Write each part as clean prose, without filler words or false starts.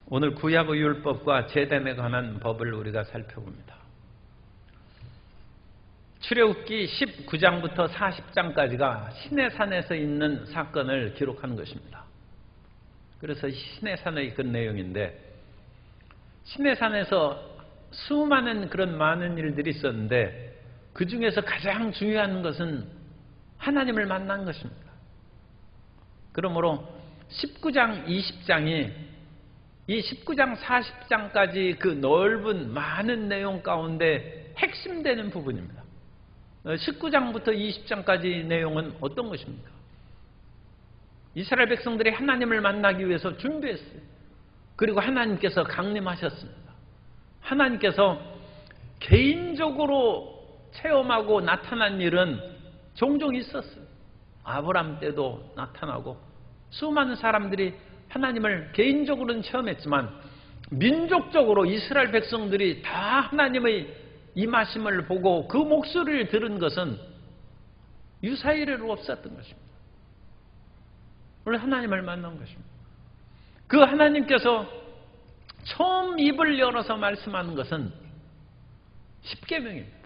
오늘 구약의 율법과 제단에 관한 법을 우리가 살펴봅니다. 출애굽기 19장부터 40장까지가 시내산에서 있는 사건을 기록한 것입니다. 그래서 시내산의 그 내용인데, 시내산에서 수많은 그런 많은 일들이 있었는데 그 중에서 가장 중요한 것은 하나님을 만난 것입니다. 그러므로 19장, 20장이 이 19장, 40장까지 그 넓은 많은 내용 가운데 핵심되는 부분입니다. 19장부터 20장까지 내용은 어떤 것입니까? 이스라엘 백성들이 하나님을 만나기 위해서 준비했어요. 그리고 하나님께서 강림하셨습니다. 하나님께서 개인적으로 체험하고 나타난 일은 종종 있었어요. 아브라함 때도 나타나고 수많은 사람들이 하나님을 개인적으로는 체험했지만 민족적으로 이스라엘 백성들이 다 하나님의 임하심을 보고 그 목소리를 들은 것은 유사일에로 없었던 것입니다. 원래 하나님을 만난 것입니다. 그 하나님께서 처음 입을 열어서 말씀하는 것은 십계명입니다.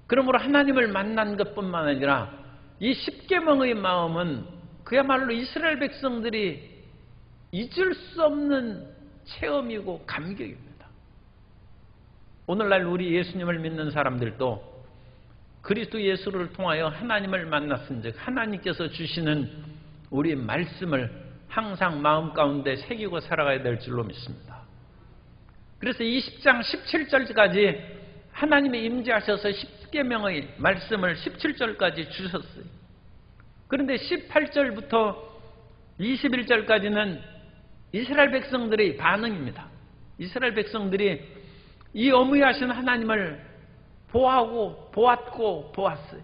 그러므로 하나님을 만난 것뿐만 아니라 이 십계명의 마음은 그야말로 이스라엘 백성들이 잊을 수 없는 체험이고 감격입니다. 오늘날 우리 예수님을 믿는 사람들도 그리스도 예수를 통하여 하나님을 만났은즉 하나님께서 주시는 우리 말씀을 항상 마음 가운데 새기고 살아가야 될 줄로 믿습니다. 그래서 20장 17절까지 하나님이 임재하셔서 십계명의 말씀을 17절까지 주셨어요. 그런데 18절부터 21절까지는 이스라엘 백성들의 반응입니다. 이스라엘 백성들이 이 어무하신 하나님을 보았고 보았어요.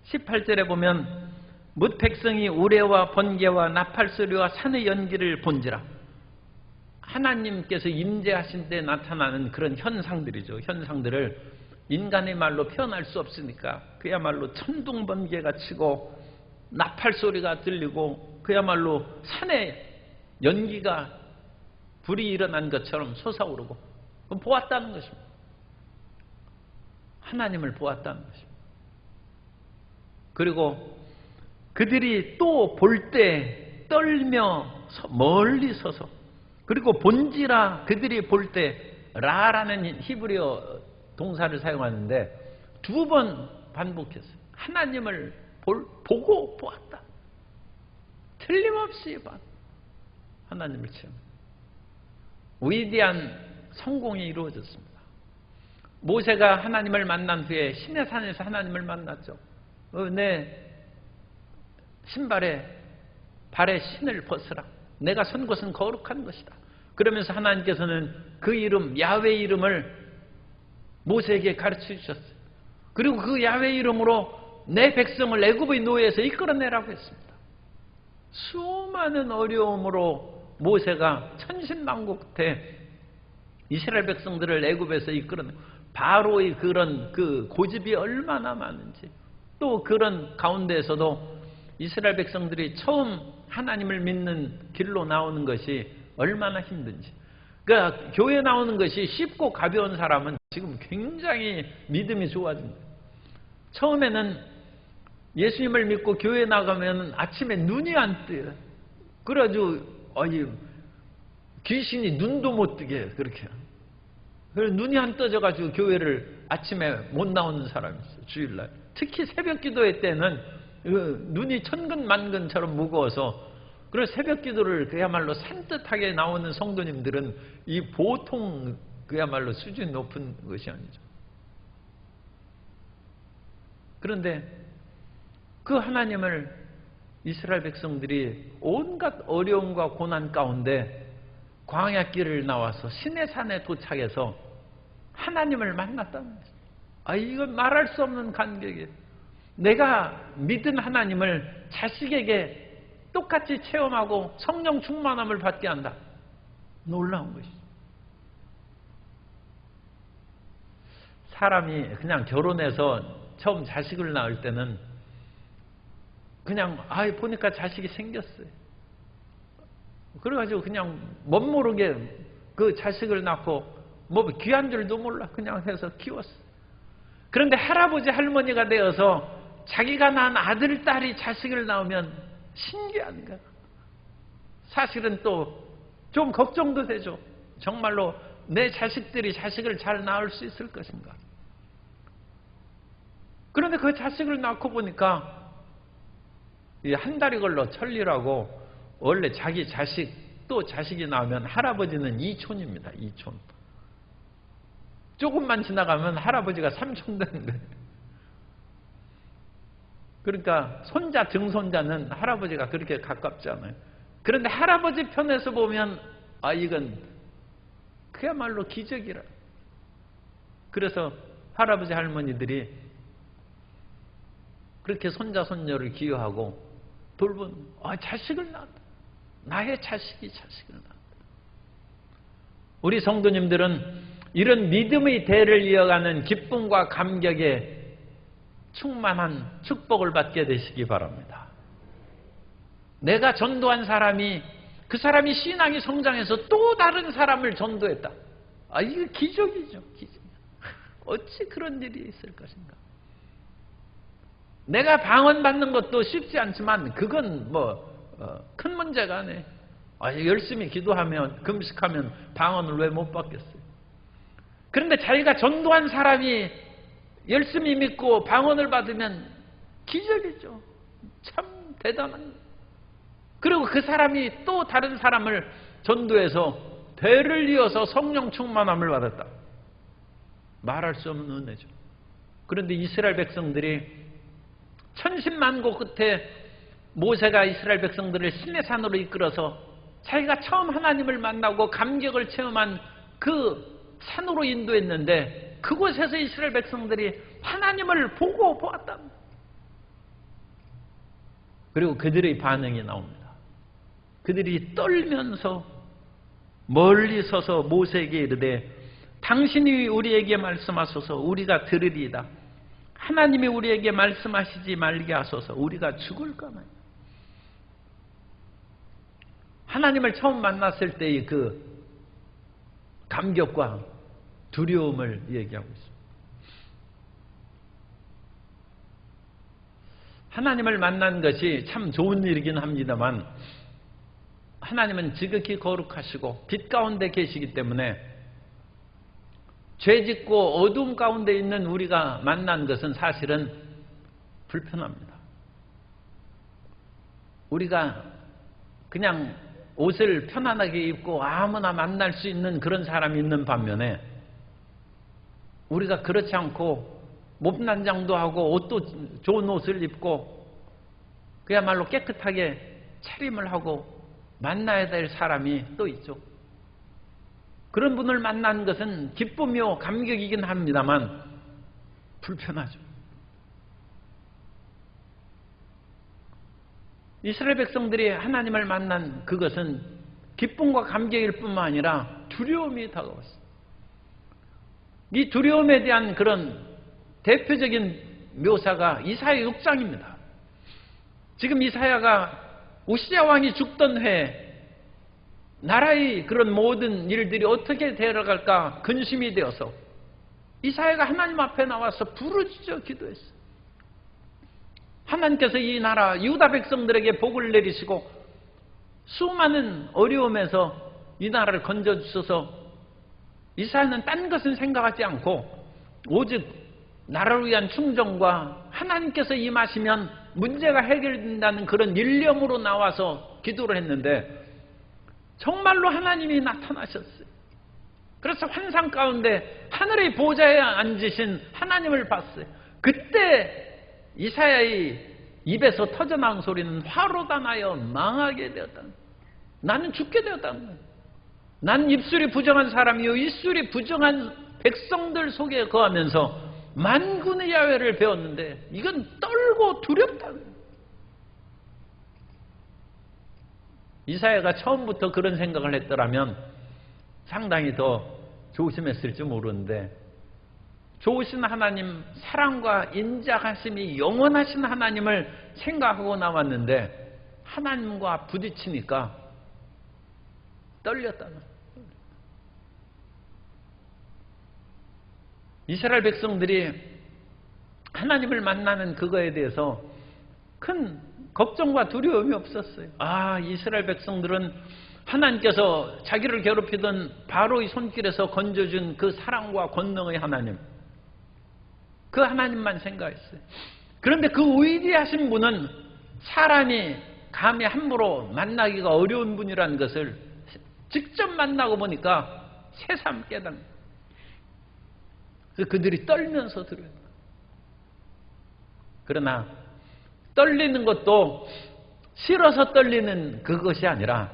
18절에 보면 뭇 백성이 우레와 번개와 나팔소리와 산의 연기를 본지라. 하나님께서 임재하신 때 나타나는 그런 현상들이죠. 현상들을 인간의 말로 표현할 수 없으니까 그야말로 천둥번개가 치고 나팔소리가 들리고 그야말로 산에 연기가 불이 일어난 것처럼 솟아오르고 보았다는 것입니다. 하나님을 보았다는 것입니다. 그리고 그들이 또 볼 때 떨며 멀리 서서, 그리고 본지라 그들이 볼 때 라라는 히브리어 동사를 사용하는데 두 번 반복했어요. 하나님을 보고 보았다. 틀림없이 하나님을 체험. 위대한 성공이 이루어졌습니다. 모세가 하나님을 만난 후에 시내산에서 하나님을 만났죠. 내 발에 신을 벗으라. 내가 선 곳은 거룩한 것이다. 그러면서 하나님께서는 그 이름 야훼 이름을 모세에게 가르쳐 주셨어요. 그리고 그 야훼 이름으로 내 백성을 애굽의 노예에서 이끌어내라고 했습니다. 수많은 어려움으로 모세가 천신만고 끝에 이스라엘 백성들을 애굽에서 이끌어내고, 바로의 그런 그 고집이 얼마나 많은지, 또 그런 가운데에서도 이스라엘 백성들이 처음 하나님을 믿는 길로 나오는 것이 얼마나 힘든지. 그러니까 교회 나오는 것이 쉽고 가벼운 사람은 지금 굉장히 믿음이 좋아집니다. 처음에는 예수님을 믿고 교회 나가면 아침에 눈이 안 떠요. 그래가지고 귀신이 눈도 못 뜨게 해요. 그렇게. 그래서 눈이 안 떠져가지고 교회를 아침에 못 나오는 사람이 있어요. 주일날. 특히 새벽 기도회 때는 눈이 천근만근처럼 무거워서, 그래서 새벽 기도를 그야말로 산뜻하게 나오는 성도님들은 이 보통 그야말로 수준 높은 것이 아니죠. 그런데 그 하나님을 이스라엘 백성들이 온갖 어려움과 고난 가운데 광야길을 나와서 시내산에 도착해서 하나님을 만났다는 거죠. 이건 말할 수 없는 감격이에요. 내가 믿은 하나님을 자식에게 똑같이 체험하고 성령 충만함을 받게 한다. 놀라운 것이죠. 사람이 그냥 결혼해서 처음 자식을 낳을 때는 그냥 보니까 자식이 생겼어요. 그래가지고 그냥 멋모르게 그 자식을 낳고 뭐 귀한 줄도 몰라 그냥 해서 키웠어. 그런데 할아버지 할머니가 되어서 자기가 낳은 아들, 딸이 자식을 낳으면 신기한 거야. 사실은 또 좀 걱정도 되죠. 정말로 내 자식들이 자식을 잘 낳을 수 있을 것인가. 그런데 그 자식을 낳고 보니까 한 달이 걸러 천리라고 원래 자기 자식 또 자식이 나오면 할아버지는 이촌입니다. 이촌. 조금만 지나가면 할아버지가 삼촌 되는 거예요. 그러니까 손자, 증손자는 할아버지가 그렇게 가깝지 않아요. 그런데 할아버지 편에서 보면 이건 그야말로 기적이라. 그래서 할아버지 할머니들이 그렇게 손자, 손녀를 기여하고 돌본 자식을 낳았다. 나의 자식이 자식을 낳았다. 우리 성도님들은 이런 믿음의 대를 이어가는 기쁨과 감격에 충만한 축복을 받게 되시기 바랍니다. 내가 전도한 사람이 그 사람이 신앙이 성장해서 또 다른 사람을 전도했다. 이거 기적이죠. 기적. 어찌 그런 일이 있을 것인가. 내가 방언받는 것도 쉽지 않지만 그건 큰 문제가 아니에요. 열심히 기도하면 금식하면 방언을 왜 못 받겠어요. 그런데 자기가 전도한 사람이 열심히 믿고 방언을 받으면 기적이죠. 참 대단한 거예요. 그리고 그 사람이 또 다른 사람을 전도해서 대를 이어서 성령 충만함을 받았다. 말할 수 없는 은혜죠. 그런데 이스라엘 백성들이 천신만고 끝에 모세가 이스라엘 백성들을 시내산으로 이끌어서 자기가 처음 하나님을 만나고 감격을 체험한 그 산으로 인도했는데 그곳에서 이스라엘 백성들이 하나님을 보고 보았다. 그리고 그들의 반응이 나옵니다. 그들이 떨면서 멀리 서서 모세에게 이르되 당신이 우리에게 말씀하소서 우리가 들으리이다. 하나님이 우리에게 말씀하시지 말게 하소서 우리가 죽을까나요. 하나님을 처음 만났을 때의 그 감격과 두려움을 얘기하고 있습니다. 하나님을 만난 것이 참 좋은 일이긴 합니다만 하나님은 지극히 거룩하시고 빛 가운데 계시기 때문에 죄짓고 어둠 가운데 있는 우리가 만난 것은 사실은 불편합니다. 우리가 그냥 옷을 편안하게 입고 아무나 만날 수 있는 그런 사람이 있는 반면에 우리가 그렇지 않고 몸난장도 하고 옷도 좋은 옷을 입고 그야말로 깨끗하게 차림을 하고 만나야 될 사람이 또 있죠. 그런 분을 만난 것은 기쁨이요 감격이긴 합니다만 불편하죠. 이스라엘 백성들이 하나님을 만난 그것은 기쁨과 감격일 뿐만 아니라 두려움이 다가왔어요. 이 두려움에 대한 그런 대표적인 묘사가 이사야 6장입니다. 지금 이사야가 우시야 왕이 죽던 해에 나라의 그런 모든 일들이 어떻게 되어갈까 근심이 되어서 이사야가 하나님 앞에 나와서 부르짖어 기도했어요. 하나님께서 이 나라 유다 백성들에게 복을 내리시고 수많은 어려움에서 이 나라를 건져주셔서 이사야는 딴 것은 생각하지 않고 오직 나라를 위한 충정과 하나님께서 임하시면 문제가 해결된다는 그런 일념으로 나와서 기도를 했는데 정말로 하나님이 나타나셨어요. 그래서 환상 가운데 하늘의 보좌에 앉으신 하나님을 봤어요. 그때 이사야의 입에서 터져나온 소리는 화로다 나여 망하게 되었다. 나는 죽게 되었다는 거예요. 나는 입술이 부정한 사람이요 입술이 부정한 백성들 속에 거하면서 만군의 야훼를 배웠는데 이건 떨고 두렵다는 거예요. 이사야가 처음부터 그런 생각을 했더라면 상당히 더 조심했을지 모르는데 좋으신 하나님, 사랑과 인자하심이 영원하신 하나님을 생각하고 나왔는데 하나님과 부딪히니까 떨렸다는. 이스라엘 백성들이 하나님을 만나는 그거에 대해서 큰 걱정과 두려움이 없었어요. 이스라엘 백성들은 하나님께서 자기를 괴롭히던 바로의 손길에서 건져준 그 사랑과 권능의 하나님, 그 하나님만 생각했어요. 그런데 그 위대하신 분은 사람이 감히 함부로 만나기가 어려운 분이라는 것을 직접 만나고 보니까 새삼 깨닫는 거예요. 그래서 그들이 떨면서 들어요. 그러나 떨리는 것도 싫어서 떨리는 그것이 아니라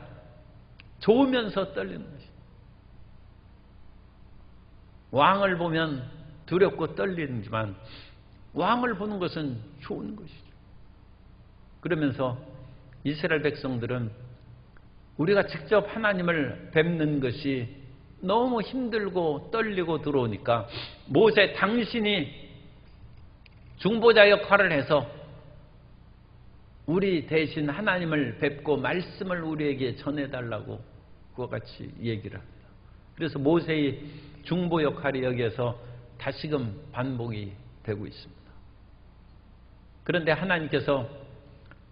좋으면서 떨리는 것이에요. 왕을 보면 두렵고 떨리지만 왕을 보는 것은 좋은 것이죠. 그러면서 이스라엘 백성들은 우리가 직접 하나님을 뵙는 것이 너무 힘들고 떨리고 들어오니까 모세 당신이 중보자 역할을 해서 우리 대신 하나님을 뵙고 말씀을 우리에게 전해달라고 그와 같이 얘기를 합니다. 그래서 모세의 중보 역할이 여기에서 다시금 반복이 되고 있습니다. 그런데 하나님께서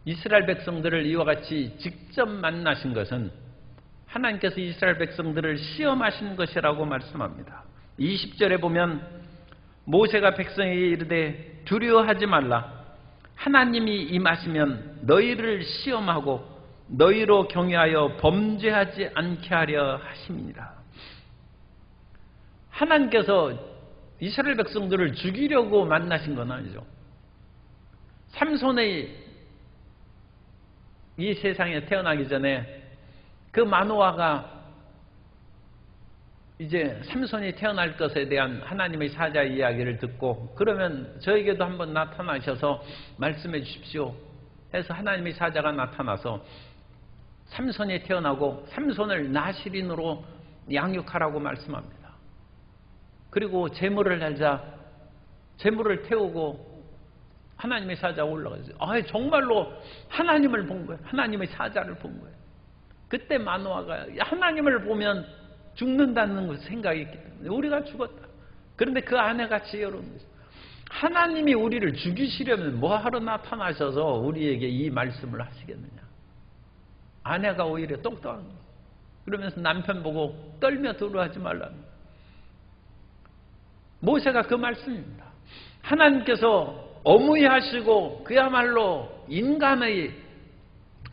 이스라엘 백성들을 이와 같이 직접 만나신 것은 하나님께서 이스라엘 백성들을 시험하신 것이라고 말씀합니다. 20절에 보면 모세가 백성에게 이르되 두려워하지 말라. 하나님이 임하시면 너희를 시험하고 너희로 경외하여 범죄하지 않게 하려 하심이니라. 하나님께서 이스라엘 백성들을 죽이려고 만나신 건 아니죠. 삼손의 이 세상에 태어나기 전에 그 마노아가 이제 삼손이 태어날 것에 대한 하나님의 사자의 이야기를 듣고 그러면 저에게도 한번 나타나셔서 말씀해 주십시오 해서 하나님의 사자가 나타나서 삼손이 태어나고 삼손을 나실인으로 양육하라고 말씀합니다. 그리고 제물을 달자 제물을 태우고 하나님의 사자가 올라가죠. 정말로 하나님을 본 거예요. 하나님의 사자를 본 거예요. 그때 마노아가 하나님을 보면 죽는다는 생각이 있기 때문에 우리가 죽었다. 그런데 그 아내가 지혜로운 거죠. 하나님이 우리를 죽이시려면 뭐하러 나타나셔서 우리에게 이 말씀을 하시겠느냐. 아내가 오히려 똑똑한 거예요. 그러면서 남편 보고 떨며 두려워하지 말라는 거예요. 모세가 그 말씀입니다. 하나님께서 어무이하시고 그야말로 인간의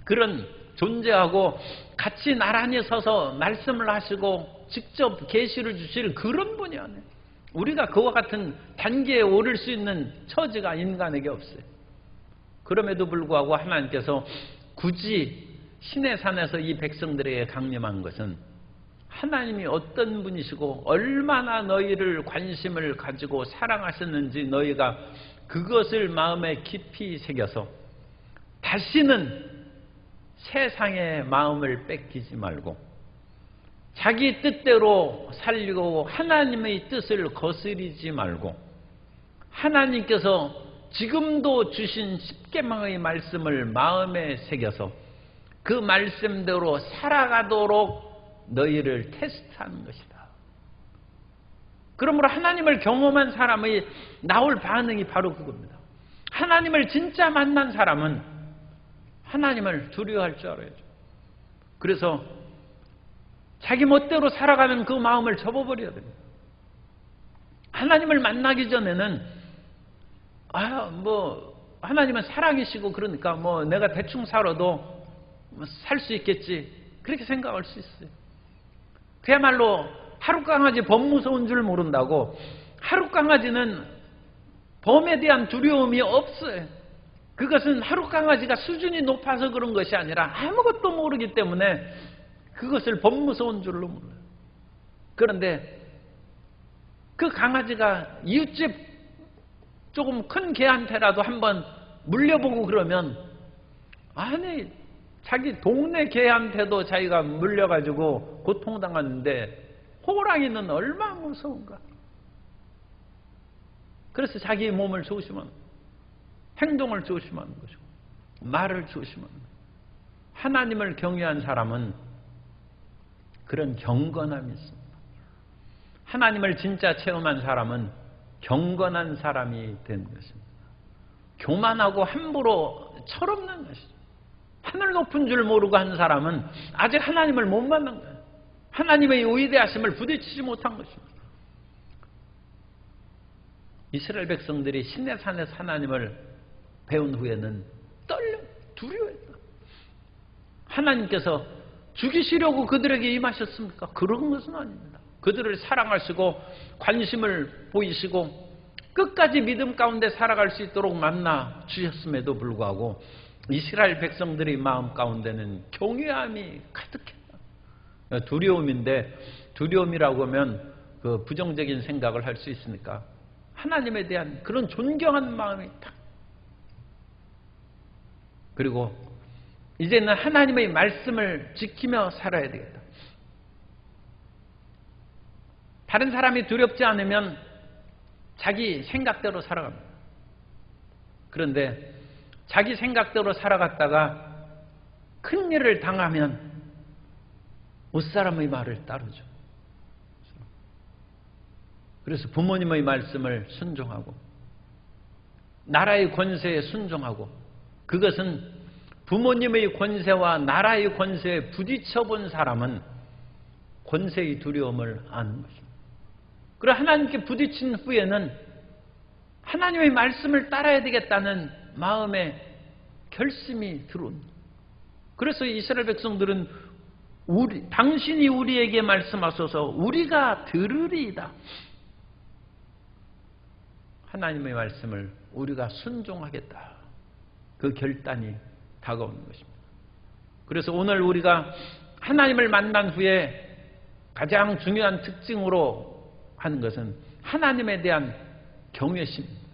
그런 존재하고 같이 나란히 서서 말씀을 하시고 직접 계시를 주실 그런 분이 아니에요. 우리가 그와 같은 단계에 오를 수 있는 처지가 인간에게 없어요. 그럼에도 불구하고 하나님께서 굳이 시내산에서 이 백성들에게 강림한 것은 하나님이 어떤 분이시고 얼마나 너희를 관심을 가지고 사랑하셨는지 너희가 그것을 마음에 깊이 새겨서 다시는 세상의 마음을 뺏기지 말고 자기 뜻대로 살리고 하나님의 뜻을 거스리지 말고 하나님께서 지금도 주신 십계명의 말씀을 마음에 새겨서 그 말씀대로 살아가도록 너희를 테스트하는 것이다. 그러므로 하나님을 경험한 사람의 나올 반응이 바로 그겁니다. 하나님을 진짜 만난 사람은 하나님을 두려워할 줄 알아야죠. 그래서 자기 멋대로 살아가는 그 마음을 접어버려야 됩니다. 하나님을 만나기 전에는 하나님은 사랑이시고 그러니까 내가 대충 살아도 살 수 있겠지 그렇게 생각할 수 있어요. 그야말로 하룻강아지 범 무서운 줄 모른다고 하룻강아지는 범에 대한 두려움이 없어요. 그것은 하룻강아지가 수준이 높아서 그런 것이 아니라 아무것도 모르기 때문에 그것을 범 무서운 줄로 몰라요. 그런데 그 강아지가 이웃집 조금 큰 개한테라도 한번 물려보고 그러면 자기 동네 개한테도 자기가 물려가지고 고통당하는데 호랑이는 얼마나 무서운가. 그래서 자기 몸을 조심하는 거예요. 행동을 조심하는 것이고 말을 조심하는 거예요. 하나님을 경외한 사람은 그런 경건함이 있습니다. 하나님을 진짜 체험한 사람은 경건한 사람이 된 것입니다. 교만하고 함부로 철없는 것이죠. 하늘 높은 줄 모르고 한 사람은 아직 하나님을 못 만난 거예요. 하나님의 위대하심을 부딪히지 못한 것입니다. 이스라엘 백성들이 시내산에서 하나님을 배운 후에는 두려워했다. 하나님께서 죽이시려고 그들에게 임하셨습니까? 그런 것은 아닙니다. 그들을 사랑하시고 관심을 보이시고 끝까지 믿음 가운데 살아갈 수 있도록 만나 주셨음에도 불구하고 이스라엘 백성들의 마음 가운데는 경외함이 가득했다. 두려움인데, 두려움이라고 하면 그 부정적인 생각을 할 수 있으니까 하나님에 대한 그런 존경한 마음이 있다. 그리고 이제는 하나님의 말씀을 지키며 살아야 되겠다. 다른 사람이 두렵지 않으면 자기 생각대로 살아갑니다. 그런데 자기 생각대로 살아갔다가 큰일을 당하면 윗사람의 말을 따르죠. 그래서 부모님의 말씀을 순종하고 나라의 권세에 순종하고, 그것은 부모님의 권세와 나라의 권세에 부딪혀본 사람은 권세의 두려움을 아는 것입니다. 그리고 하나님께 부딪힌 후에는 하나님의 말씀을 따라야 되겠다는 마음의 결심이 들어옵니다. 그래서 이스라엘 백성들은 당신이 우리에게 말씀하소서 우리가 들으리이다. 하나님의 말씀을 우리가 순종하겠다. 그 결단이 다가오는 것입니다. 그래서 오늘 우리가 하나님을 만난 후에 가장 중요한 특징으로 하는 것은 하나님에 대한 경외심입니다.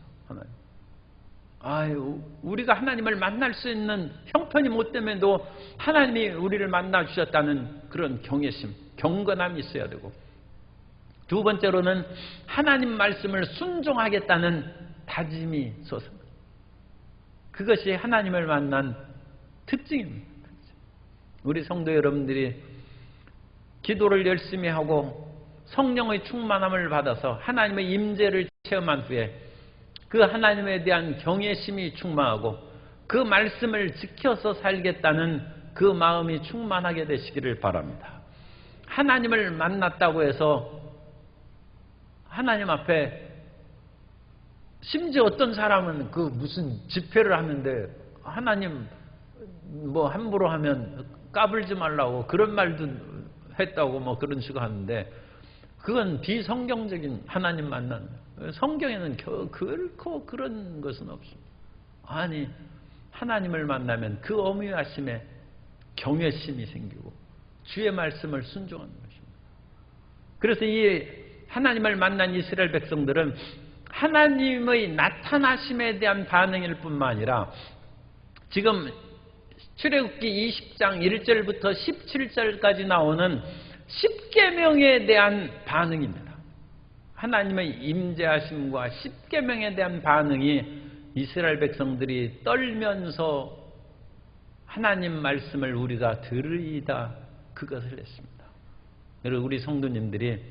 우리가 하나님을 만날 수 있는 형편이 못 됨에도 하나님이 우리를 만나 주셨다는 그런 경외심, 경건함이 있어야 되고, 두 번째로는 하나님 말씀을 순종하겠다는 다짐이 솟습니다. 그것이 하나님을 만난 특징입니다. 우리 성도 여러분들이 기도를 열심히 하고 성령의 충만함을 받아서 하나님의 임재를 체험한 후에 그 하나님에 대한 경외심이 충만하고 그 말씀을 지켜서 살겠다는 그 마음이 충만하게 되시기를 바랍니다. 하나님을 만났다고 해서 하나님 앞에, 심지어 어떤 사람은 그 무슨 집회를 하는데 하나님 뭐 함부로 하면 까불지 말라고 그런 말도 했다고 뭐 그런 식으로 하는데, 그건 비성경적인 하나님 만난, 성경에는 결코 그런 것은 없습니다. 아니, 하나님을 만나면 그 어미하심에 경외심이 생기고 주의 말씀을 순종하는 것입니다. 그래서 이 하나님을 만난 이스라엘 백성들은 하나님의 나타나심에 대한 반응일 뿐만 아니라 지금 출애굽기 20장 1절부터 17절까지 나오는 10계명에 대한 반응입니다. 하나님의 임재하심과 10계명에 대한 반응이 이스라엘 백성들이 떨면서 하나님 말씀을 우리가 들으리이다, 그것을 했습니다. 그리고 우리 성도님들이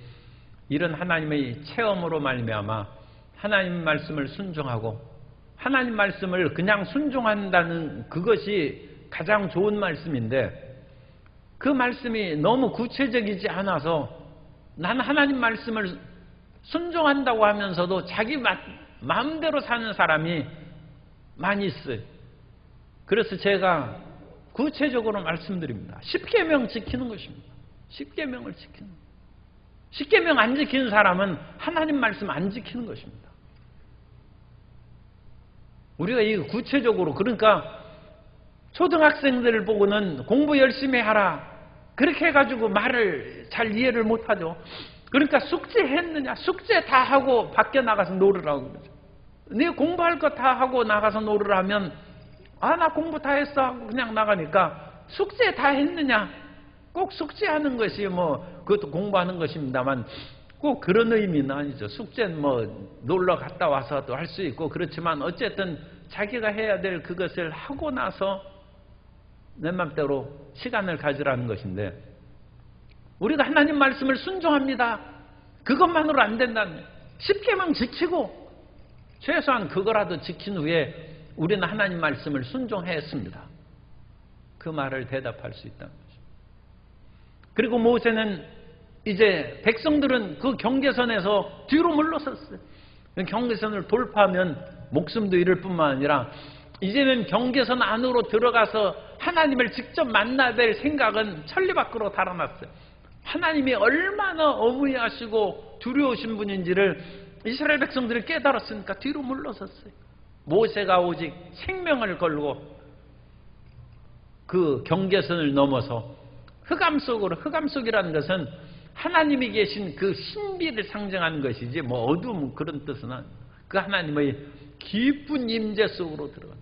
이런 하나님의 체험으로 말미암아 하나님 말씀을 순종하고 하나님 말씀을 그냥 순종한다는 그것이 가장 좋은 말씀인데, 그 말씀이 너무 구체적이지 않아서 나는 하나님 말씀을 순종한다고 하면서도 자기 마음대로 사는 사람이 많이 있어요. 그래서 제가 구체적으로 말씀드립니다. 10계명 지키는 것입니다. 10계명을 지키는 것. 10계명 안 지키는 사람은 하나님 말씀 안 지키는 것입니다. 우리가 이 구체적으로, 그러니까 초등학생들을 보고는 공부 열심히 하라 그렇게 해가지고 말을 잘 이해를 못하죠. 그러니까 숙제했느냐, 숙제 다 하고 밖에 나가서 놀으라고 그러죠. 네 공부할 거 다 하고 나가서 놀으라면 나 공부 다 했어 하고 그냥 나가니까, 숙제 다 했느냐, 꼭 숙제하는 것이 그것도 공부하는 것입니다만 꼭 그런 의미는 아니죠. 숙제는 놀러 갔다 와서도 할 수 있고 그렇지만 어쨌든 자기가 해야 될 그것을 하고 나서 내 맘대로 시간을 가지라는 것인데, 우리가 하나님 말씀을 순종합니다. 그것만으로 안 된다는 거예요. 10계명 지키고 최소한 그거라도 지킨 후에 우리는 하나님 말씀을 순종했습니다. 그 말을 대답할 수 있다는 거죠. 그리고 모세는 이제 백성들은 그 경계선에서 뒤로 물러섰어요. 경계선을 돌파하면 목숨도 잃을 뿐만 아니라 이제는 경계선 안으로 들어가서 하나님을 직접 만나야 될 생각은 천리 밖으로 달아났어요. 하나님이 얼마나 어무하시고 두려우신 분인지를 이스라엘 백성들이 깨달았으니까 뒤로 물러섰어요. 모세가 오직 생명을 걸고 그 경계선을 넘어서 흑암 속으로, 흑암 속이라는 것은 하나님이 계신 그 신비를 상징하는 것이지 뭐 어두움 그런 뜻은 아니에요. 그 하나님의 깊은 임재 속으로 들어간다.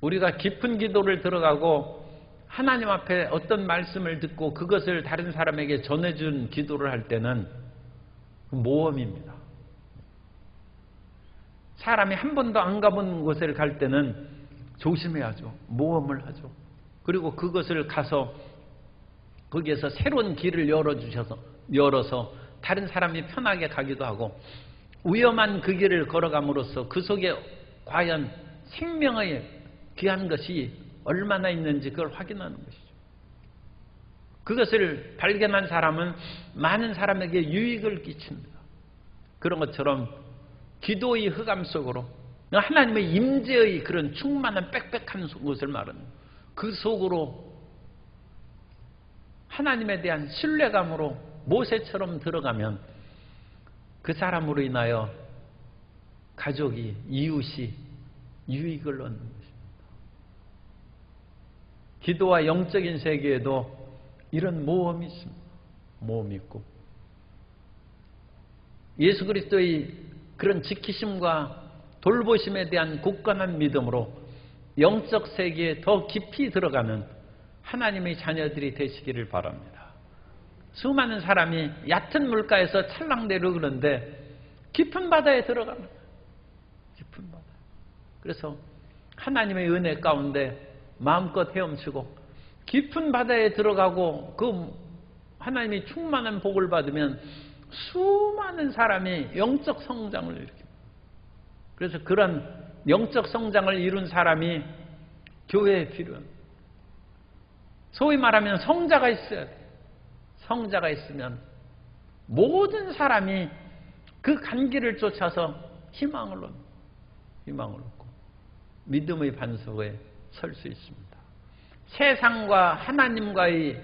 우리가 깊은 기도를 들어가고 하나님 앞에 어떤 말씀을 듣고 그것을 다른 사람에게 전해준 기도를 할 때는 모험입니다. 사람이 한 번도 안 가본 곳에 갈 때는 조심해야죠. 모험을 하죠. 그리고 그것을 가서 거기에서 새로운 길을 열어서 다른 사람이 편하게 가기도 하고 위험한 그 길을 걸어감으로써 그 속에 과연 생명의 귀한 것이 얼마나 있는지 그걸 확인하는 것이죠. 그것을 발견한 사람은 많은 사람에게 유익을 끼칩니다. 그런 것처럼 기도의 흑암 속으로 하나님의 임재의 그런 충만한 빽빽한 곳을 말하는 그 속으로 하나님에 대한 신뢰감으로 모세처럼 들어가면 그 사람으로 인하여 가족이, 이웃이 유익을 얻는 것입니다. 기도와 영적인 세계에도 이런 모험이 있습니다. 모험이 있고 예수 그리스도의 그런 지키심과 돌보심에 대한 굳건한 믿음으로 영적 세계에 더 깊이 들어가는 하나님의 자녀들이 되시기를 바랍니다. 수많은 사람이 얕은 물가에서 찰랑대로 그러는데 깊은 바다에 들어갑니다. 깊은 바다. 그래서 하나님의 은혜 가운데 마음껏 헤엄치고 깊은 바다에 들어가고 그 하나님이 충만한 복을 받으면 수많은 사람이 영적 성장을 일으킵니다. 그래서 그런 영적 성장을 이룬 사람이 교회에 필요합니다. 소위 말하면 성자가 있어야 돼요. 성자가 있으면 모든 사람이 그 간길을 쫓아서 희망을 얻고 믿음의 반석에 설 수 있습니다. 세상과 하나님과의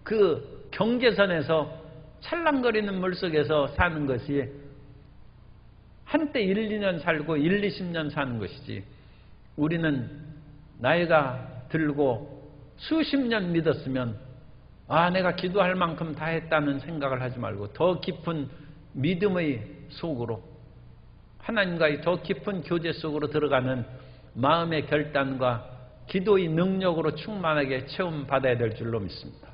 그 경계선에서 찰랑거리는 물속에서 사는 것이 한때 1, 2년 살고 1, 20년 사는 것이지 우리는 나이가 들고 수십 년 믿었으면 내가 기도할 만큼 다 했다는 생각을 하지 말고 더 깊은 믿음의 속으로 하나님과의 더 깊은 교제 속으로 들어가는 마음의 결단과 기도의 능력으로 충만하게 체험받아야 될 줄로 믿습니다.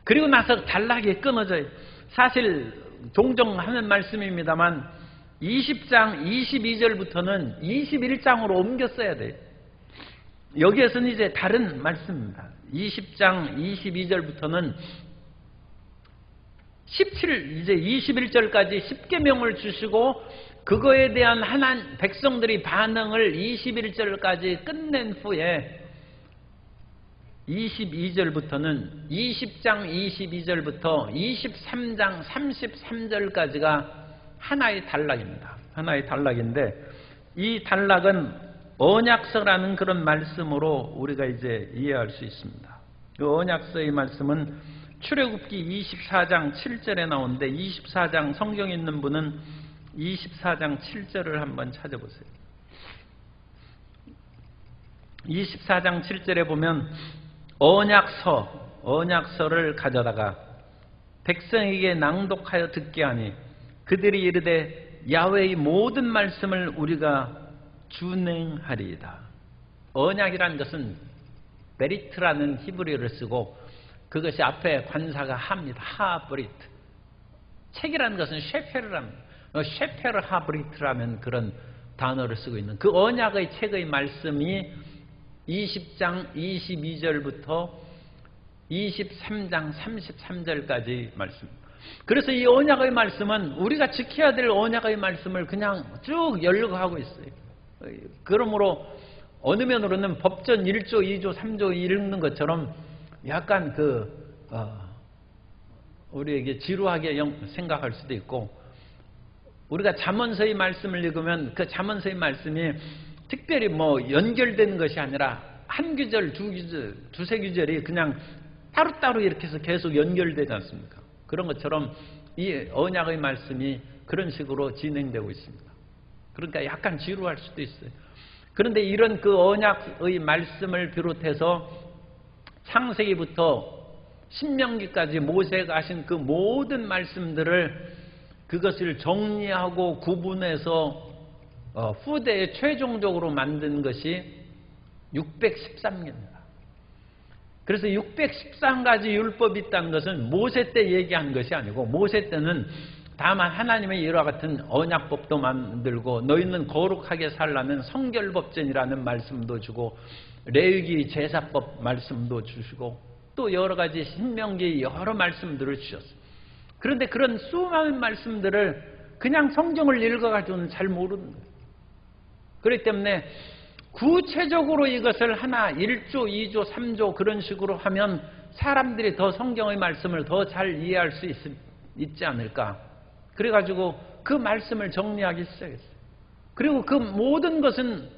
그리고 나서 단락이 끊어져요. 사실 종종 하는 말씀입니다만 20장 22절부터는 21장으로 옮겨 써야 돼요. 여기에서는 이제 다른 말씀입니다. 20장 22절부터는 이제 21절까지 10계명을 주시고 그거에 대한 백성들이 반응을 21절까지 끝낸 후에 22절부터는 20장 22절부터 23장 33절까지가 하나의 단락입니다. 하나의 단락인데 이 단락은 언약서라는 그런 말씀으로 우리가 이제 이해할 수 있습니다. 그 언약서의 말씀은 출애굽기 24장 7절에 나오는데 24장 성경에 있는 분은 24장 7절을 한번 찾아보세요. 24장 7절에 보면 언약서를 가져다가 백성에게 낭독하여 듣게 하니 그들이 이르되 야훼의 모든 말씀을 우리가 준행하리이다. 언약이라는 것은 베리트라는 히브리어를 쓰고 그것이 앞에 관사가 하입니다. 하브리트. 책이라는 것은 셰페르랍니다. 셰페르 하브리트라는 그런 단어를 쓰고 있는 그 언약의 책의 말씀이 20장 22절부터 23장 33절까지 말씀. 그래서 이 언약의 말씀은 우리가 지켜야 될 언약의 말씀을 그냥 쭉 열거하고 있어요. 그러므로 어느 면으로는 법전 1조, 2조, 3조 읽는 것처럼 약간 우리에게 지루하게 생각할 수도 있고, 우리가 잠언서의 말씀을 읽으면 그 잠언서의 말씀이 특별히 연결되는 것이 아니라 한 구절, 두 구절, 두세 구절이 그냥 따로따로 이렇게 해서 계속 연결되지 않습니까? 그런 것처럼 이 언약의 말씀이 그런 식으로 진행되고 있습니다. 그러니까 약간 지루할 수도 있어요. 그런데 이런 그 언약의 말씀을 비롯해서 창세기부터 신명기까지 모세가 하신 그 모든 말씀들을 그것을 정리하고 구분해서 후대에 최종적으로 만든 것이 613개입니다. 그래서 613가지 율법이 있다는 것은 모세 때 얘기한 것이 아니고, 모세 때는 다만 하나님의 이와 같은 언약법도 만들고 너희는 거룩하게 살라는 성결법전이라는 말씀도 주고 레위기 제사법 말씀도 주시고 또 여러 가지 신명기 여러 말씀들을 주셨어요. 그런데 그런 수많은 말씀들을 그냥 성경을 읽어가지고는 잘 모르는 거예요. 그렇기 때문에 구체적으로 이것을 하나 1조, 2조, 3조 그런 식으로 하면 사람들이 더 성경의 말씀을 더 잘 이해할 수 있지 않을까. 그래가지고 그 말씀을 정리하기 시작했어요. 그리고 그 모든 것은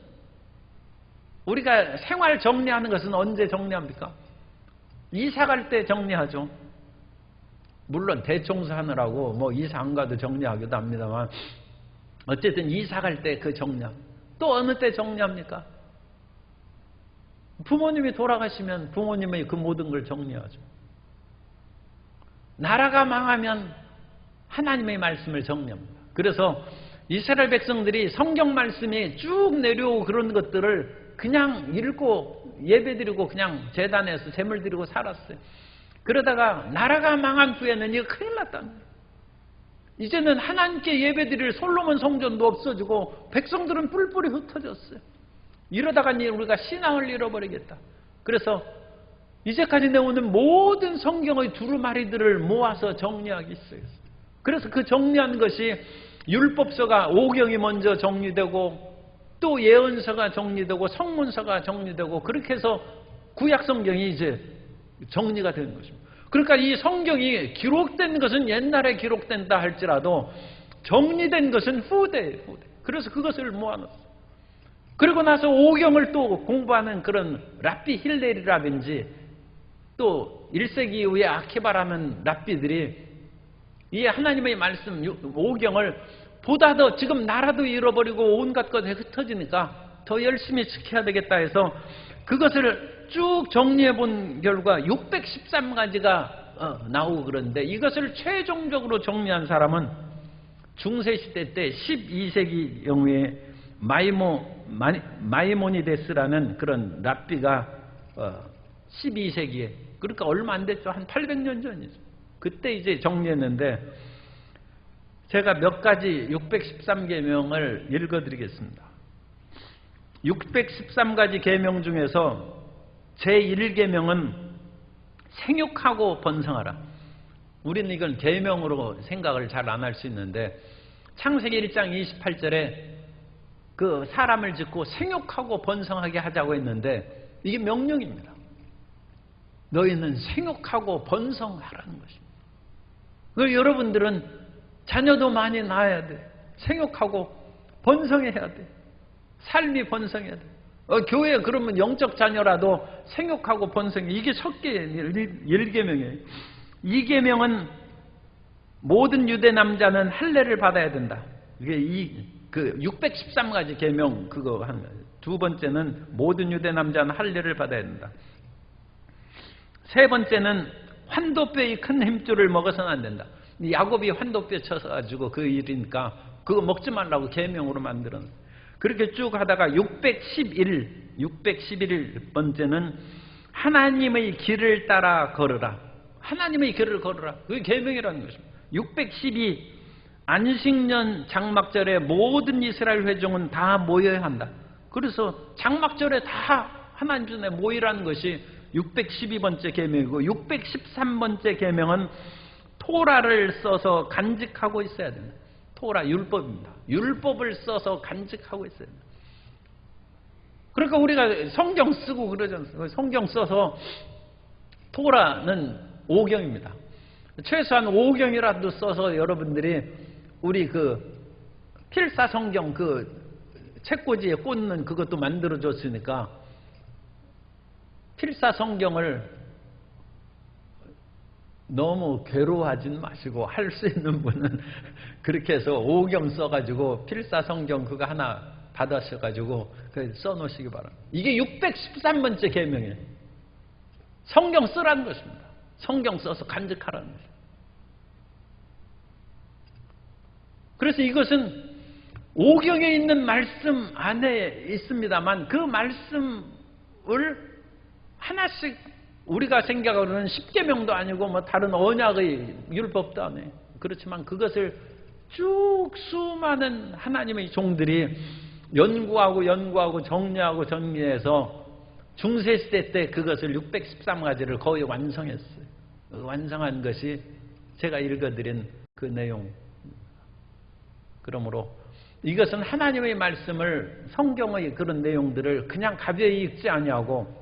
우리가 생활 정리하는 것은 언제 정리합니까? 이사 갈 때 정리하죠. 물론 대청소하느라고 이사 안 가도 정리하기도 합니다만 어쨌든 이사 갈 때 그 정리합니다. 또 어느 때 정리합니까? 부모님이 돌아가시면 부모님의 그 모든 걸 정리하죠. 나라가 망하면 하나님의 말씀을 정리합니다. 그래서 이스라엘 백성들이 성경 말씀이 쭉 내려오고 그런 것들을 그냥 읽고 예배드리고 그냥 제단에서 제물 드리고 살았어요. 그러다가 나라가 망한 후에는 이거 큰일 났답니다. 이제는 하나님께 예배드릴 솔로몬 성전도 없어지고 백성들은 뿔뿔이 흩어졌어요. 이러다가 우리가 신앙을 잃어버리겠다. 그래서 이제까지 내오는 모든 성경의 두루마리들을 모아서 정리하기 시작했어요. 그래서 그 정리한 것이 율법서가 오경이 먼저 정리되고 또 예언서가 정리되고 성문서가 정리되고 그렇게 해서 구약성경이 이제 정리가 되는 것입니다. 그러니까 이 성경이 기록된 것은 옛날에 기록된다 할지라도 정리된 것은 후대예요. 후대. 그래서 그것을 모아놨어요. 그리고 나서 오경을 또 공부하는 그런 랍비 힐렐이라든지 또 1세기 이후에 아키바라는 랍비들이 이 하나님의 말씀 오경을 보다 더 지금 나라도 잃어버리고 온갖 것에 흩어지니까 더 열심히 지켜야 되겠다 해서 그것을 쭉 정리해 본 결과 613가지가 나오고 그런데 이것을 최종적으로 정리한 사람은 중세시대 때 12세기 경우에 마이모니데스라는 그런 랍비가 12세기에 그러니까 얼마 안 됐죠. 한 800년 전이죠. 그때 이제 정리했는데 제가 몇 가지 613계명을 읽어드리겠습니다. 613가지 계명 중에서 제1계명은 생육하고 번성하라. 우리는 이건 계명으로 생각을 잘 안 할 수 있는데 창세기 1장 28절에 그 사람을 짓고 생육하고 번성하게 하자고 했는데 이게 명령입니다. 너희는 생육하고 번성하라는 것입니다. 그리고 여러분들은 자녀도 많이 낳아야 돼. 생육하고 번성해야 돼. 삶이 번성해야 돼. 교회 그러면 영적 자녀라도 생육하고 번성해. 이게 첫 계명이에요. 1계명이에요. 2계명은 모든 유대 남자는 할례를 받아야 된다. 이게 그 613가지 계명 그거 한 두 번째는 모든 유대 남자는 할례를 받아야 된다. 세 번째는 환도뼈의 큰 힘줄을 먹어서는 안 된다. 야곱이 환도뼈 쳐가지고 그 일이니까 그거 먹지 말라고 계명으로 만들었는데 그렇게 쭉 하다가 611번째는 하나님의 길을 따라 걸으라. 하나님의 길을 걸으라. 그게 계명이라는 것입니다. 612 안식년 장막절에 모든 이스라엘 회중은 다 모여야 한다. 그래서 장막절에 다 하나님 전에 모이라는 것이 612번째 계명이고 613번째 계명은 토라를 써서 간직하고 있어야 됩니다. 토라 율법입니다. 율법을 써서 간직하고 있어야 됩니다. 그러니까 우리가 성경 쓰고 그러잖아요. 성경 써서 토라는 5경입니다. 최소한 5경이라도 써서 여러분들이 우리 그 필사 성경 그 책꽂이에 꽂는 그것도 만들어 줬으니까 필사 성경을 너무 괴로워하진 마시고 할 수 있는 분은 그렇게 해서 5경 써가지고 필사 성경 그거 하나 받으셔가지고 써놓으시기 바랍니다. 이게 613번째 계명이에요. 성경 쓰라는 것입니다. 성경 써서 간직하라는 것입니다. 그래서 이것은 5경에 있는 말씀 안에 있습니다만 그 말씀을 하나씩 우리가 생각하는 10계명도 아니고 뭐 다른 언약의 율법도 아니에요. 그렇지만 그것을 쭉 수많은 하나님의 종들이 연구하고 정리해서 중세시대 때 그것을 613가지를 거의 완성했어요. 완성한 것이 제가 읽어드린 그 내용. 그러므로 이것은 하나님의 말씀을 성경의 그런 내용들을 그냥 가벼이 읽지 아니하고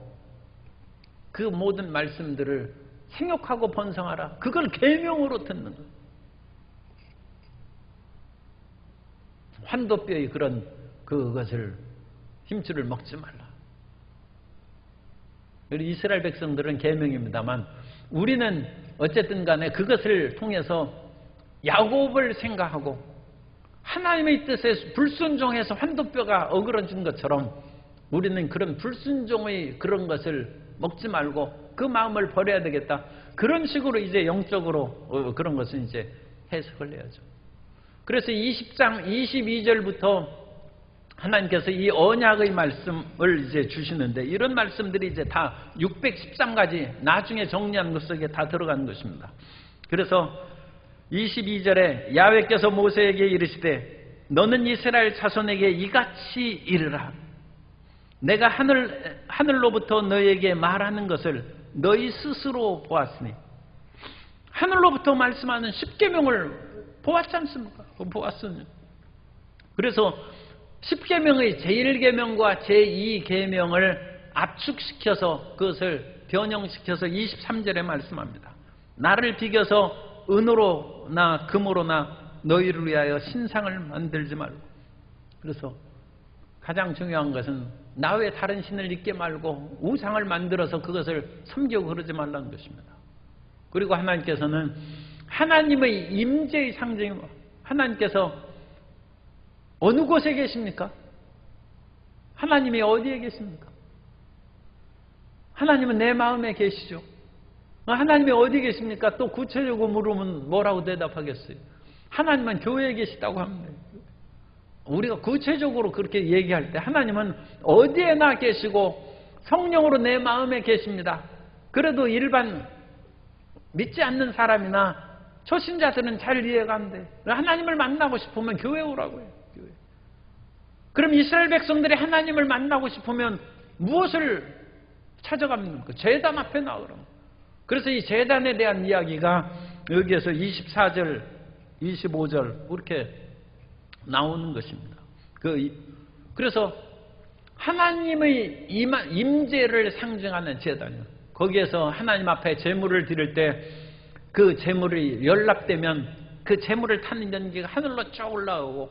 그 모든 말씀들을 생육하고 번성하라. 그걸 계명으로 듣는 거예요. 환도뼈의 그런 그것을 힘줄을 먹지 말라. 이스라엘 백성들은 계명입니다만 우리는 어쨌든 간에 그것을 통해서 야곱을 생각하고 하나님의 뜻에 불순종해서 환도뼈가 어그러진 것처럼 우리는 그런 불순종의 그런 것을 먹지 말고 그 마음을 버려야 되겠다. 그런 식으로 이제 영적으로 그런 것은 이제 해석을 해야죠. 그래서 20장 22절부터 하나님께서 이 언약의 말씀을 이제 주시는데 이런 말씀들이 이제 다 613가지 나중에 정리한 것 속에 다 들어가는 것입니다. 그래서 22절에 야훼께서 모세에게 이르시되 너는 이스라엘 자손에게 이같이 이르라. 내가 하늘로부터 너에게 말하는 것을 너희 스스로 보았으니 하늘로부터 말씀하는 10계명을 보았지 않습니까? 보았으니 그래서 10계명의 제1계명과 제2계명을 압축시켜서 그것을 변형시켜서 23절에 말씀합니다. 나를 비겨서 은으로나 금으로나 너희를 위하여 신상을 만들지 말고. 그래서 가장 중요한 것은 나 외에 다른 신을 잊게 말고 우상을 만들어서 그것을 섬기고 그러지 말라는 것입니다. 그리고 하나님께서는 하나님의 임재의 상징, 하나님께서 어느 곳에 계십니까? 하나님이 어디에 계십니까? 하나님은 내 마음에 계시죠. 하나님이 어디 계십니까? 또 구체적으로 물으면 뭐라고 대답하겠어요? 하나님은 교회에 계시다고 합니다. 우리가 구체적으로 그렇게 얘기할 때 하나님은 어디에나 계시고 성령으로 내 마음에 계십니다. 그래도 일반 믿지 않는 사람이나 초신자들은 잘 이해가 안 돼. 하나님을 만나고 싶으면 교회 오라고 해요. 교회. 그럼 이스라엘 백성들이 하나님을 만나고 싶으면 무엇을 찾아갑니까? 제단 앞에 나오라고. 그래서 이 제단에 대한 이야기가 여기에서 24절, 25절 이렇게 나오는 것입니다. 그래서 하나님의 임재를 상징하는 제단이요. 거기에서 하나님 앞에 제물을 드릴 때 그 제물이 연락되면 그 제물을 타는 연기가 하늘로 쭉 올라오고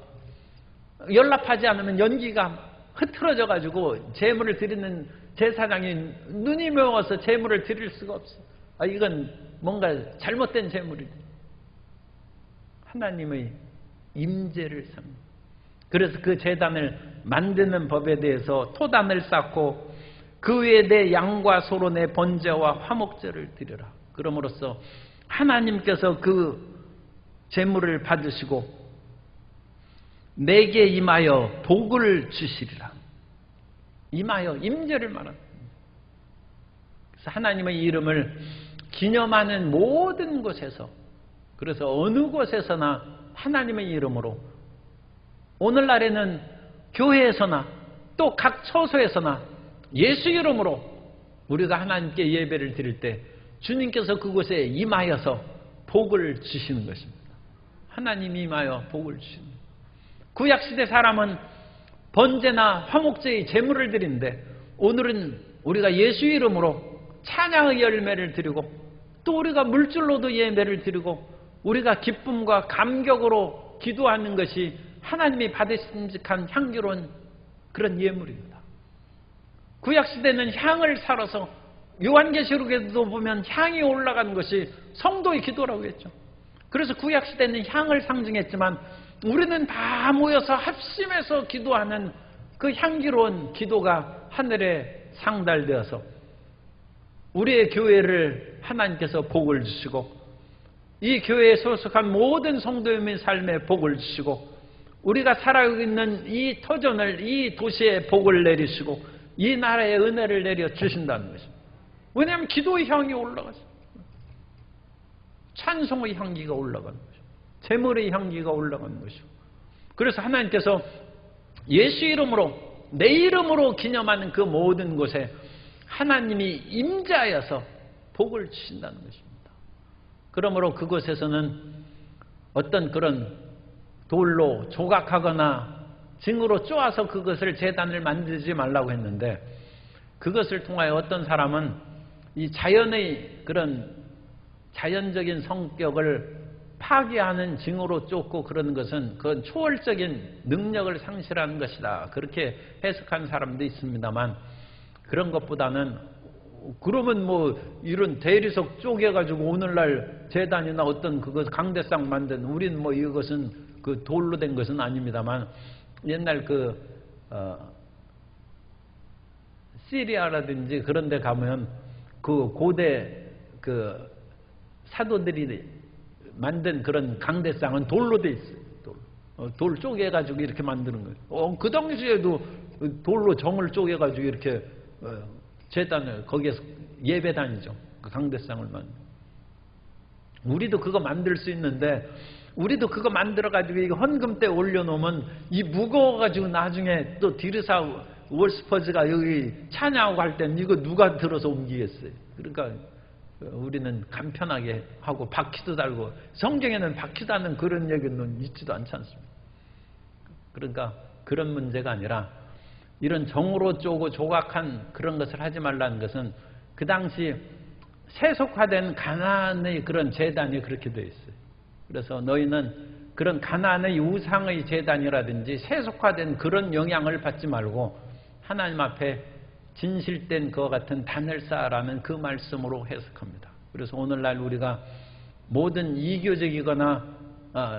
연락하지 않으면 연기가 흐트러져 가지고 제물을 드리는 제사장이 눈이 매워서 제물을 드릴 수가 없어. 이건 뭔가 잘못된 제물이다. 하나님의 임재를 상징. 그래서 그 제단을 만드는 법에 대해서 토단을 쌓고 그 위에 내 양과 소로 내 번제와 화목제를 드려라. 그럼으로써 하나님께서 그 제물을 받으시고 내게 임하여 복을 주시리라. 임하여 임재를 말합니다. 그래서 하나님의 이름을 기념하는 모든 곳에서, 그래서 어느 곳에서나 하나님의 이름으로, 오늘날에는 교회에서나 또 각 처소에서나 예수 이름으로 우리가 하나님께 예배를 드릴 때 주님께서 그곳에 임하여서 복을 주시는 것입니다. 하나님이 임하여 복을 주시는 것입니다. 구약시대 사람은 번제나 화목제의 제물을 드리는데 오늘은 우리가 예수 이름으로 찬양의 열매를 드리고 또 우리가 물질로도 예배를 드리고 우리가 기쁨과 감격으로 기도하는 것이 하나님이 받으심직한 향기로운 그런 예물입니다. 구약시대는 향을 사러서 요한계시록에도 보면 향이 올라가는 것이 성도의 기도라고 했죠. 그래서 구약시대는 향을 상징했지만 우리는 다 모여서 합심해서 기도하는 그 향기로운 기도가 하늘에 상달되어서 우리의 교회를 하나님께서 복을 주시고 이 교회에 소속한 모든 성도의 삶에 복을 주시고 우리가 살아가고 있는 이 터전을 이 도시에 복을 내리시고 이 나라에 은혜를 내려 주신다는 것입니다. 왜냐하면 기도의 향이 올라가죠. 찬송의 향기가 올라가는 것이고 제물의 향기가 올라가는 것이고 그래서 하나님께서 예수 이름으로 내 이름으로 기념하는 그 모든 곳에 하나님이 임재하여서 복을 주신다는 것입니다. 그러므로 그곳에서는 어떤 그런 돌로 조각하거나 징으로 쪼아서 그것을 제단을 만들지 말라고 했는데 그것을 통하여 어떤 사람은 이 자연의 그런 자연적인 성격을 파괴하는 징으로 쫓고 그러는 것은 그건 초월적인 능력을 상실하는 것이다. 그렇게 해석한 사람도 있습니다만 그런 것보다는 그러면 뭐 이런 대리석 쪼개가지고 오늘날 제단이나 어떤 그것 강대상 만든 우린 뭐 이것은 그 돌로 된 것은 아닙니다만 옛날 시리아라든지 그런 데 가면 그 고대 그 사도들이 만든 그런 강대상은 돌로 돼 있어요. 돌 쪼개가지고 이렇게 만드는 거예요. 그 당시에도 돌로 정을 쪼개가지고 이렇게 제단을 거기에서 예배단이죠. 그 강대상을 만들. 우리도 그거 만들 수 있는데 우리도 그거 만들어가지고 이거 헌금 때 올려놓으면 이 무거워가지고 나중에 또 디르사 월스퍼즈가 여기 찬양하고 할 때는 이거 누가 들어서 옮기겠어요. 그러니까 우리는 간편하게 하고 바퀴도 달고 성경에는 바퀴 다는 그런 얘기는 있지도 않지 않습니까? 그러니까 그런 문제가 아니라 이런 정으로 쪼고 조각한 그런 것을 하지 말라는 것은 그 당시 세속화된 가나안의 그런 제단이 그렇게 되어 있어요. 그래서 너희는 그런 가나안의 우상의 제단이라든지 세속화된 그런 영향을 받지 말고 하나님 앞에 진실된 그와 같은 단을 쌓아라는 그 말씀으로 해석합니다. 그래서 오늘날 우리가 모든 이교적이거나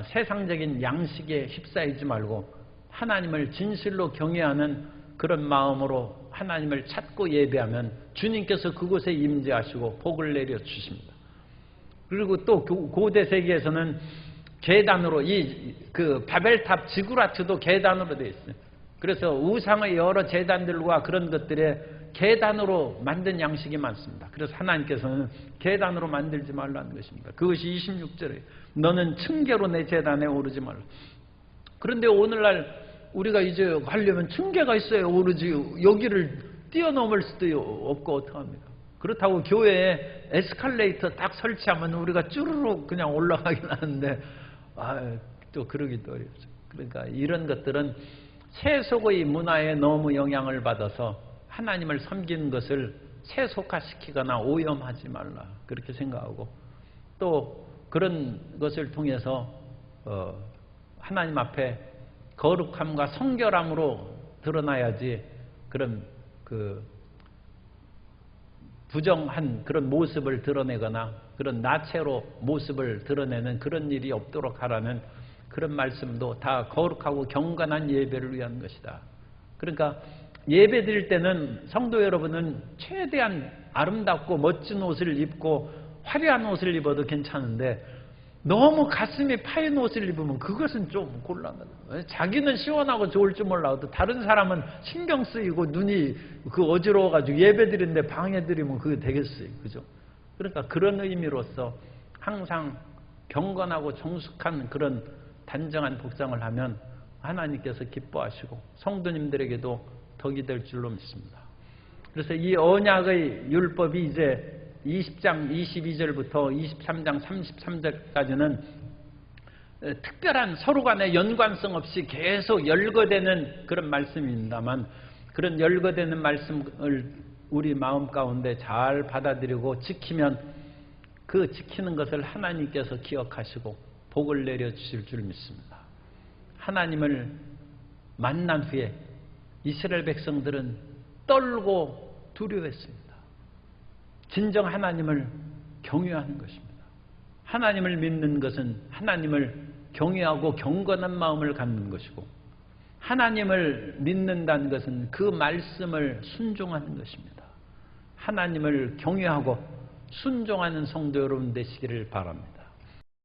세상적인 양식에 휩싸이지 말고 하나님을 진실로 경외하는 그런 마음으로 하나님을 찾고 예배하면 주님께서 그곳에 임재하시고 복을 내려 주십니다. 그리고 또 고대 세계에서는 계단으로 그 바벨탑 지구라트도 계단으로 되어 있어요. 그래서 우상의 여러 제단들과 그런 것들에 계단으로 만든 양식이 많습니다. 그래서 하나님께서는 계단으로 만들지 말라는 것입니다. 그것이 26절에 너는 층계로 내 제단에 오르지 말라. 그런데 오늘날 우리가 이제 하려면 층계가 있어야 오르지 여기를 뛰어넘을 수도 없고 어떡합니까? 그렇다고 교회에 에스컬레이터 딱 설치하면 우리가 쭈르륵 그냥 올라가긴 하는데 또 그러기도 어렵죠. 그러니까 이런 것들은 세속의 문화에 너무 영향을 받아서 하나님을 섬기는 것을 세속화시키거나 오염하지 말라 그렇게 생각하고 또 그런 것을 통해서 하나님 앞에 거룩함과 성결함으로 드러나야지 그런 그 부정한 그런 모습을 드러내거나 그런 나체로 모습을 드러내는 그런 일이 없도록 하라는 그런 말씀도 다 거룩하고 경건한 예배를 위한 것이다. 그러니까 예배 드릴 때는 성도 여러분은 최대한 아름답고 멋진 옷을 입고 화려한 옷을 입어도 괜찮은데 너무 가슴이 파인 옷을 입으면 그것은 좀 곤란하다. 자기는 시원하고 좋을 줄 몰라도 다른 사람은 신경 쓰이고 눈이 어지러워가지고 예배 드리는데 방해드리면 그게 되겠어요. 그죠? 그러니까 그런 의미로서 항상 경건하고 정숙한 그런 단정한 복장을 하면 하나님께서 기뻐하시고 성도님들에게도 덕이 될 줄로 믿습니다. 그래서 이 언약의 율법이 이제 20장 22절부터 23장 33절까지는 특별한 서로 간의 연관성 없이 계속 열거되는 그런 말씀입니다만, 그런 열거되는 말씀을 우리 마음 가운데 잘 받아들이고 지키면 그 지키는 것을 하나님께서 기억하시고 복을 내려주실 줄 믿습니다. 하나님을 만난 후에 이스라엘 백성들은 떨고 두려워했습니다. 진정 하나님을 경외하는 것입니다. 하나님을 믿는 것은 하나님을 경외하고 경건한 마음을 갖는 것이고, 하나님을 믿는다는 것은 그 말씀을 순종하는 것입니다. 하나님을 경외하고 순종하는 성도 여러분 되시기를 바랍니다.